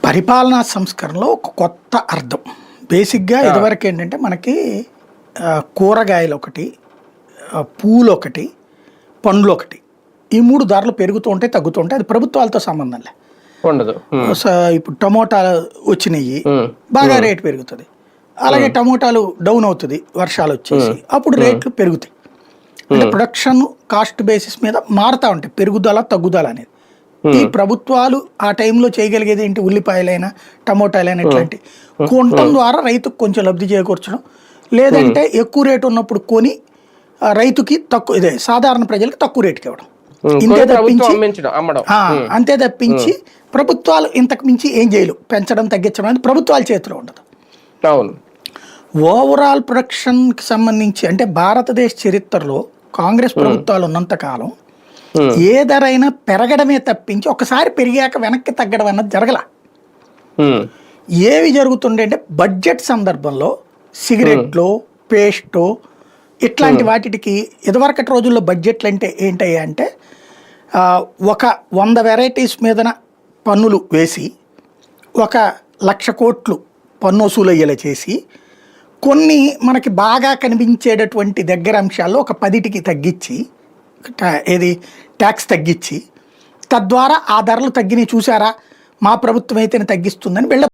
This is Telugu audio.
పరిపాలనా సంస్కరణలో ఒక కొత్త అర్థం. బేసిక్‌గా ఆ! ఇదివరకు ఏంటంటే మనకి కూరగాయలొకటి, పూలొకటి, పండ్లొకటి. ఈ 3 ధరలు పెరుగుతూ ఉంటాయి, తగ్గుతూ ఉంటాయి. అది ప్రభుత్వాలతో సంబంధం లే. ఉండదు. హ్మ్. ఇప్పుడు టమోటాలు వచ్చినియి, హ్మ్. బాగా హ్మ్. రేట్ పెరుగుతది. అలాగే హ్మ్. టమోటాలు డౌన్ అవుతది వర్షాలొచ్చేసి. హ్మ్. అప్పుడు హ్మ్. రేట్లు పెరుగుతాయి. అంటే హ్మ్. ప్రొడక్షన్ కాస్ట్ బేసిస్ మీద మారతా ఉంటాయి. పెరుగుదల, తగ్గుదల అనేది. ఈ హ్మ్. ప్రభుత్వాలు ఆ టైంలో చేయగలిగేది ఏంటి? ఉల్లిపాయలైనా, టమోటాలైనా హ్మ్. ఇట్లాంటి హ్మ్. కొనటం హ్మ్. ద్వారా రైతుకు కొంచెం లబ్ధి చేకూర్చడం. హ్మ్. లేదంటే ఎక్కువ రేటు ఉన్నప్పుడు కొని రైతుకి తక్కువ సాధారణ ప్రజలకి తక్కువ రేటుకి ఇవ్వడం. హ్మ్. ఇంతే కొని ప్రభుత్వం తప్పించి అమ్మడం. ఆ! హ్మ్. అంతే హ్మ్. తప్పించి ప్రభుత్వాలు ఇంతకు మించి ఏం చేయలేవు. పెంచడం, తగ్గించడం అనేది ప్రభుత్వాల చేతిలో ఉండదు. అవును. ఓవరాల్ ప్రొడక్షన్‌కి సంబంధించి అంటే భారతదేశ చరిత్రలో కాంగ్రెస్ హ్మ్. ప్రభుత్వాలు ఉన్నంత కాలం హ్మ్. ఏ ధరైనా పెరగడమే తప్పించి ఒకసారి పెరిగాక వెనక్కి తగ్గడం అన్నది జరగల. హ్మ్. ఏవి జరుగుతుండే అంటే బడ్జెట్ సందర్భంలో హ్మ్. సిగరెట్లో, పేస్టో ఇట్లాంటి హ్మ్. వాటికి ఇదివరకటి రోజుల్లో బడ్జెట్లు అంటే ఏంటయ్యా అంటే ఒక 100 వెరైటీస్ మీదన పన్నులు వేసి, ఒక 1,00,00,000,000 పన్ను వసూలయ్యేలా చేసి, కొన్ని మనకి బాగా కనిపించేటటువంటి దగ్గర అంశాల్లో ఒక 10కి తగ్గించి, ఏది ట్యాక్స్ తగ్గించి, తద్వారా ఆ ధరలు తగ్గినయి చూసారా? మా ప్రభుత్వం అయితేనే తగ్గిస్తుందని